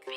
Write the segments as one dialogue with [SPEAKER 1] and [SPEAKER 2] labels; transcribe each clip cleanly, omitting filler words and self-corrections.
[SPEAKER 1] bees.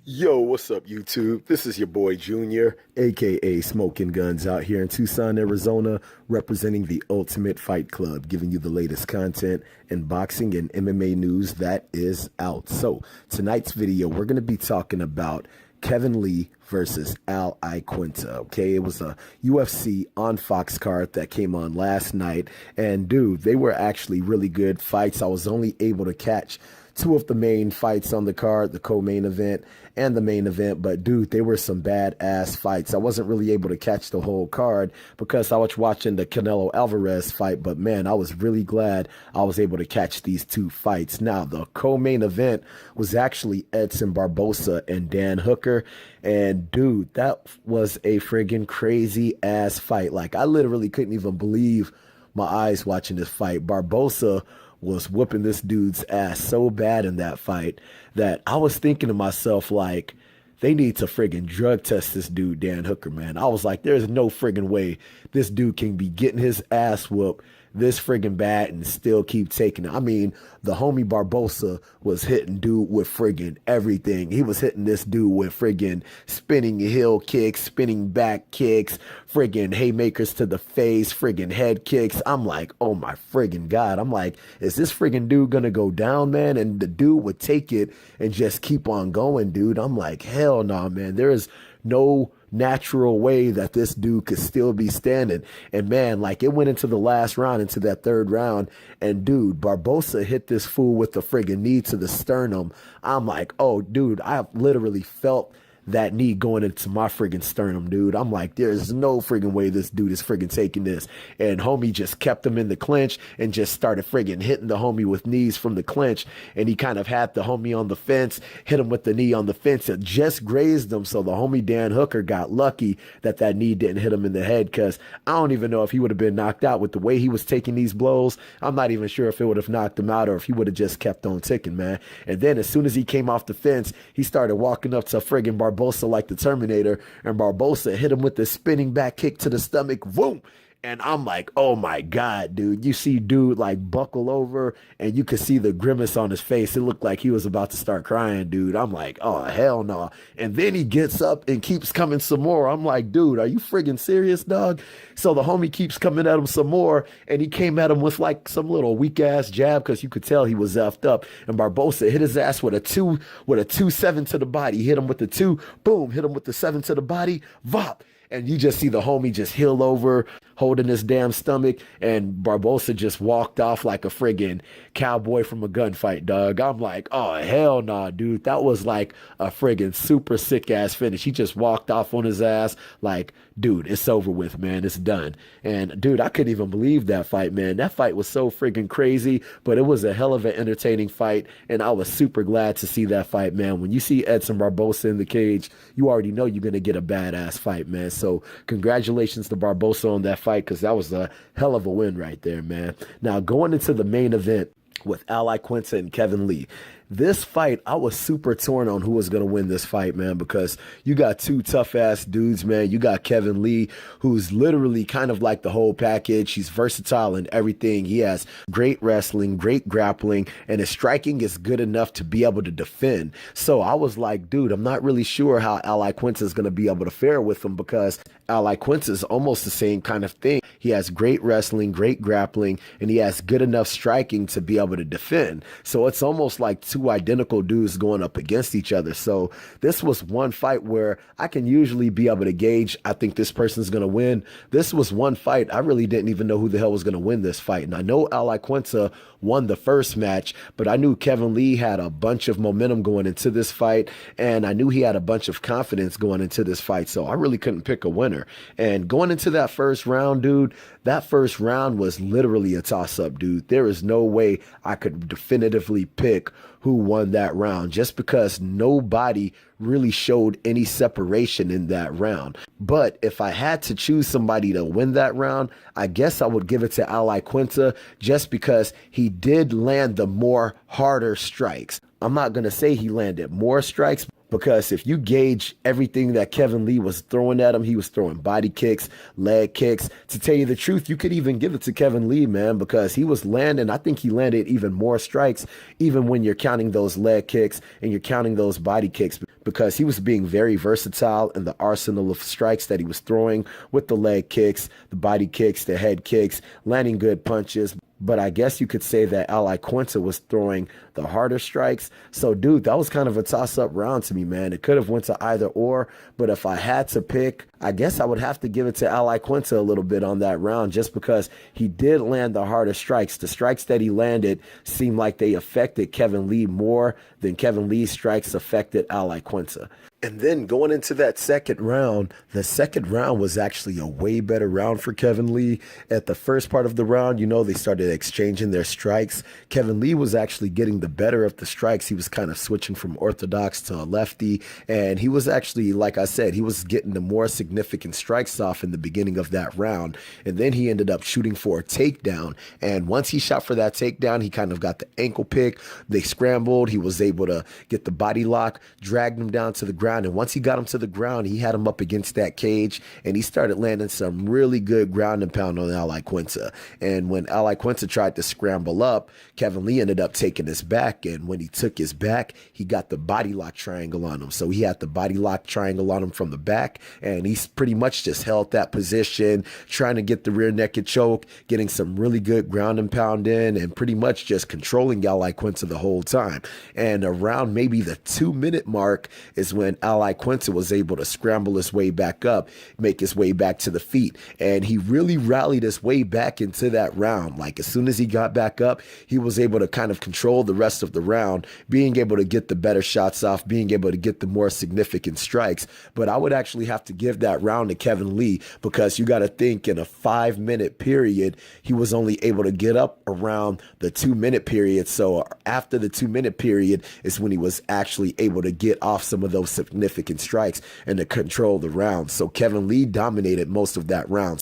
[SPEAKER 2] Yo, what's up, YouTube? This is your boy Junior, aka Smoking Guns, out here in Tucson, Arizona, representing the Ultimate Fight Club, giving you the latest content in boxing and MMA news that is out. So, tonight's video, we're going to be talking about Kevin Lee versus IAQUINTA. Okay, it was a UFC on Fox card that came on last night, and dude, they were actually really good fights. I was only able to catch two of the main fights on the card, the co-main event and the main event, but dude, they were some badass fights. I wasn't really able to catch the whole card because I was watching the Canelo Alvarez fight, but man, I was really glad I was able to catch these two fights. Now, the co-main event was actually EDSON Barboza and Dan Hooker, and dude, that was a friggin' crazy ass fight. Like, I literally couldn't even believe my eyes watching this fight. Barboza was whooping this dude's ass so bad in that fight that I was thinking to myself, like, they need to friggin' drug test this dude, Dan Hooker, man. I was like, there's no friggin' way this dude can be getting his ass whooped this friggin' bad and still keep taking it. I mean, the homie Barboza was hitting dude with friggin' everything. He was hitting this dude with friggin' spinning heel kicks, spinning back kicks, friggin' haymakers to the face, friggin' head kicks. I'm like, oh my friggin' God. I'm like, is this friggin' dude gonna go down, man? And the dude would take it and just keep on going, dude. I'm like, hell no, man. There is no natural way that this dude could still be standing. And man, like, it went into the last round, into that third round, and dude, Barboza hit this fool with the friggin' knee to the sternum. I'm like, oh dude, I literally felt that knee going into my friggin' sternum, dude. I'm like, there's no friggin' way this dude is friggin' taking this. And homie just kept him in the clinch and just started friggin' hitting the homie with knees from the clinch. And he kind of had the homie on the fence, hit him with the knee on the fence. It just grazed him. So the homie Dan Hooker got lucky that that knee didn't hit him in the head, because I don't even know if he would have been knocked out with the way he was taking these blows. I'm not even sure if it would have knocked him out or if he would have just kept on ticking, man. And then as soon as he came off the fence, he started walking up to friggin' Barboza like the Terminator, and Barboza hit him with the spinning back kick to the stomach. Boom. And I'm like, oh my God, dude. You see dude like buckle over, and you could see the grimace on his face. It looked like he was about to start crying, dude. I'm like, oh, hell no. And then he gets up and keeps coming some more. I'm like, dude, are you friggin' serious, dog? So the homie keeps coming at him some more, and he came at him with like some little weak ass jab, because you could tell he was effed up. And Barboza hit his ass with a 2-7 to the body. Hit him with the 2, boom, hit him with the 7 to the body, vop. And you just see the homie just heel over, holding his damn stomach, and Barboza just walked off like a friggin' cowboy from a gunfight, dog. I'm like, oh, hell nah, dude. That was like a friggin' super sick ass finish. He just walked off on his ass like, dude, it's over with, man. It's done. And dude, I couldn't even believe that fight, man. That fight was so friggin' crazy, but it was a hell of an entertaining fight, and I was super glad to see that fight, man. When you see EDSON Barboza in the cage, you already know you're going to get a badass fight, man. So congratulations to Barboza on that fight, because that was a hell of a win right there, man. Now, going into the main event with IAQUINTA and Kevin Lee. This fight, I was super torn on who was going to win this fight, man, because you got two tough-ass dudes, man. You got Kevin Lee, who's literally kind of like the whole package. He's versatile in everything. He has great wrestling, great grappling, and his striking is good enough to be able to defend. So I was like, dude, I'm not really sure how IAQUINTA is going to be able to fare with him, because IAQUINTA is almost the same kind of thing. He has great wrestling, great grappling, and he has good enough striking to be able to defend. So it's almost like two identical dudes going up against each other. So this was one fight where I can usually be able to gauge, I think this person's going to win. This was one fight I really didn't even know who the hell was going to win this fight. And I know IAQUINTA won the first match, but I knew Kevin Lee had a bunch of momentum going into this fight, and I knew he had a bunch of confidence going into this fight. So I really couldn't pick a winner. And going into that first round, dude, that first round was literally a toss-up, dude. There is no way I could definitively pick who won that round, just because nobody really showed any separation in that round. But if I had to choose somebody to win that round, I guess I would give it to IAQUINTA, just because he did land the more harder strikes. I'm not going to say he landed more strikes, because if you gauge everything that Kevin Lee was throwing at him, he was throwing body kicks, leg kicks. To tell you the truth, you could even give it to Kevin Lee, man, because he was landing. I think he landed even more strikes, even when you're counting those leg kicks and you're counting those body kicks, because he was being very versatile in the arsenal of strikes that he was throwing with the leg kicks, the body kicks, the head kicks, landing good punches. But I guess you could say that IAQUINTA was throwing the harder strikes. So, dude, that was kind of a toss-up round to me, man. It could have went to either or, but if I had to pick, I guess I would have to give it to IAQUINTA a little bit on that round, just because he did land the harder strikes. The strikes that he landed seemed like they affected Kevin Lee more than Kevin Lee's strikes affected IAQUINTA. And then going into that second round, the second round was actually a way better round for Kevin Lee. At the first part of the round, you know, they started exchanging their strikes. Kevin Lee was actually getting the better of the strikes. He was kind of switching from orthodox to a lefty. And he was actually, like I said, he was getting the more significant strikes off in the beginning of that round. And then he ended up shooting for a takedown. And once he shot for that takedown, he kind of got the ankle pick. They scrambled. He was able to get the body lock, dragged him down to the ground. And once he got him to the ground, he had him up against that cage, and he started landing some really good ground and pound on IAQUINTA. And when IAQUINTA tried to scramble up, Kevin Lee ended up taking his back. And when he took his back, he got the body lock triangle on him. So he had the body lock triangle on him from the back, and he's pretty much just held that position, trying to get the rear naked choke, getting some really good ground and pound in, and pretty much just controlling IAQUINTA the whole time. And around maybe the 2-minute mark is when IAQUINTA was able to scramble his way back up, make his way back to the feet. And he really rallied his way back into that round. Like, as soon as he got back up, he was able to kind of control the rest of the round, being able to get the better shots off, being able to get the more significant strikes. But I would actually have to give that round to Kevin Lee, because you got to think, in a 5-minute period, he was only able to get up around the 2-minute period. So after the 2-minute period is when he was actually able to get off some of those significant strikes and to control the round. So Kevin Lee dominated most of that round.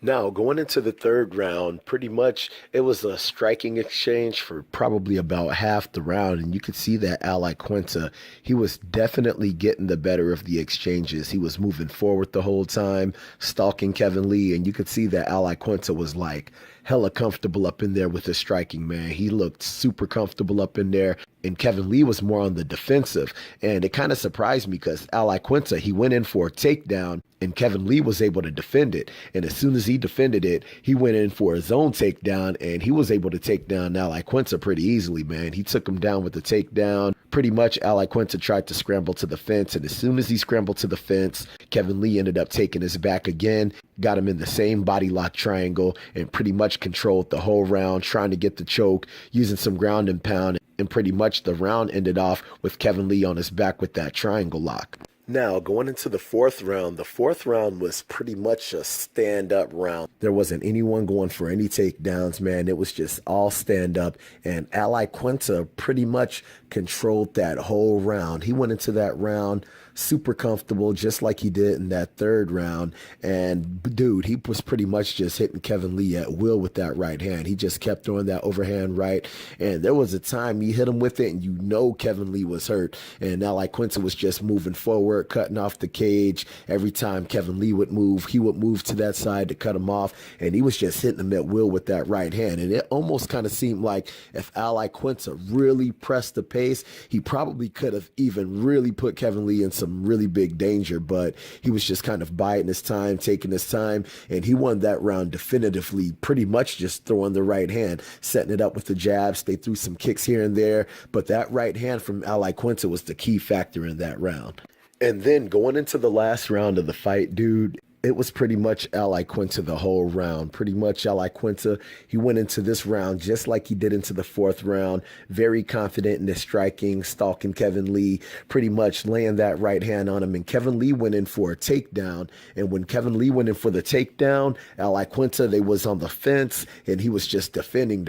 [SPEAKER 2] Now, going into the third round, pretty much it was a striking exchange for probably about half the round. And you could see that IAQUINTA, he was definitely getting the better of the exchanges. He was moving forward the whole time, stalking Kevin Lee. And you could see that IAQUINTA was like hella comfortable up in there with his striking, man. He looked super comfortable up in there. And Kevin Lee was more on the defensive. And it kind of surprised me, because IAQUINTA, he went in for a takedown, and Kevin Lee was able to defend it. And as soon as he defended it, he went in for his own takedown, and he was able to take down IAQUINTA pretty easily, man. He took him down with the takedown. Pretty much IAQUINTA tried to scramble to the fence, and as soon as he scrambled to the fence, Kevin Lee ended up taking his back again, got him in the same body lock triangle, and pretty much controlled the whole round, trying to get the choke, using some ground and pound. And pretty much the round ended off with Kevin Lee on his back with that triangle lock. Now, going into the fourth round was pretty much a stand-up round. There wasn't anyone going for any takedowns, man. It was just all stand-up. And IAQUINTA pretty much controlled that whole round. He went into that round super comfortable, just like he did in that third round. And, dude, he was pretty much just hitting Kevin Lee at will with that right hand. He just kept throwing that overhand right. And there was a time he hit him with it, and you know Kevin Lee was hurt. And IAQUINTA was just moving forward, cutting off the cage. Every time Kevin Lee would move, he would move to that side to cut him off. And he was just hitting him at will with that right hand. And it almost kind of seemed like if IAQUINTA really pressed the pace, he probably could have even really put Kevin Lee in some really big danger, but he was just kind of biding his time, taking his time, and he won that round definitively, pretty much just throwing the right hand, setting it up with the jabs. They threw some kicks here and there, but that right hand from IAQUINTA was the key factor in that round. And then going into the last round of the fight, dude, it was pretty much IAQUINTA the whole round. Pretty much IAQUINTA, he went into this round just like he did into the fourth round, very confident in his striking, stalking Kevin Lee, pretty much laying that right hand on him. And Kevin Lee went in for a takedown. And when Kevin Lee went in for the takedown, IAQUINTA, they was on the fence, and he was just defending.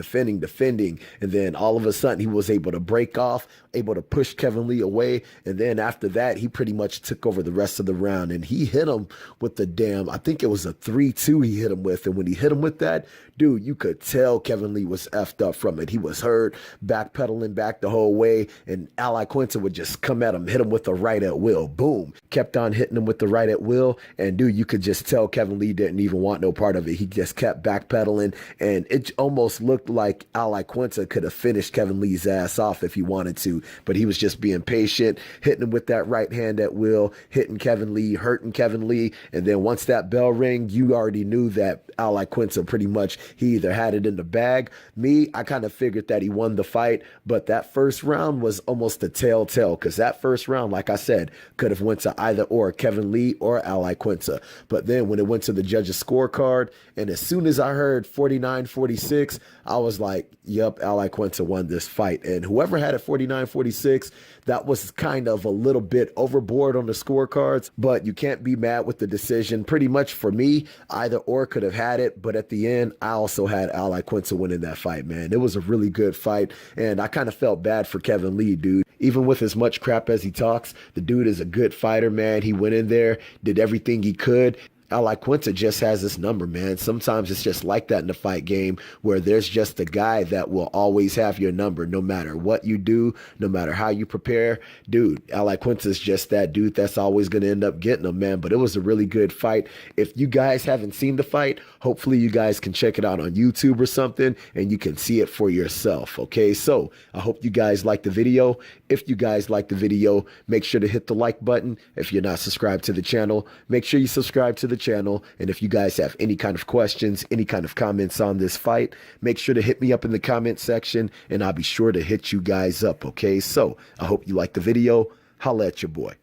[SPEAKER 2] And then all of a sudden, he was able to break off, able to push Kevin Lee away. And then after that, he pretty much took over the rest of the round. And he hit him with the damn, I think it was a 3-2 he hit him with. And when he hit him with that, dude, you could tell Kevin Lee was effed up from it. He was hurt, backpedaling back the whole way, and IAQUINTA would just come at him, hit him with the right at will. Boom. Kept on hitting him with the right at will. And dude, you could just tell Kevin Lee didn't even want no part of it. He just kept backpedaling, and it almost looked like IAQUINTA could have finished Kevin Lee's ass off if he wanted to, but he was just being patient, hitting him with that right hand at will, hitting Kevin Lee, hurting Kevin Lee. And then once that bell rang, you already knew that IAQUINTA pretty much, he either had it in the bag. Me, I kind of figured that he won the fight, but that first round was almost a telltale, because that first round, like I said, could have went to either or Kevin Lee or IAQUINTA. But then when it went to the judges' scorecard, and as soon as I heard 49-46, I was like, yep, IAQUINTA won this fight. And whoever had it 49-46, that was kind of a little bit overboard on the scorecards, but you can't be mad with the decision. Pretty much for me, either or could have had it, but at the end, I also had IAQUINTA winning that fight, man. It was a really good fight, and I kind of felt bad for Kevin Lee, dude. Even with as much crap as he talks, the dude is a good fighter, man. He went in there, did everything he could. IAQUINTA just has this number, man. Sometimes it's just like that in the fight game, where there's just a guy that will always have your number no matter what you do, no matter how you prepare. Dude, IAQUINTA is just that dude that's always going to end up getting him, man. But it was a really good fight. If you guys haven't seen the fight, hopefully you guys can check it out on YouTube or something, and you can see it for yourself, okay? So I hope you guys like the video. If you guys like the video, make sure to hit the like button. If you're not subscribed to the channel, make sure you subscribe to the channel. And if you guys have any kind of questions, any kind of comments on this fight, make sure to hit me up in the comment section, and I'll be sure to hit you guys up, okay? So I hope you like the video. Holla at your boy.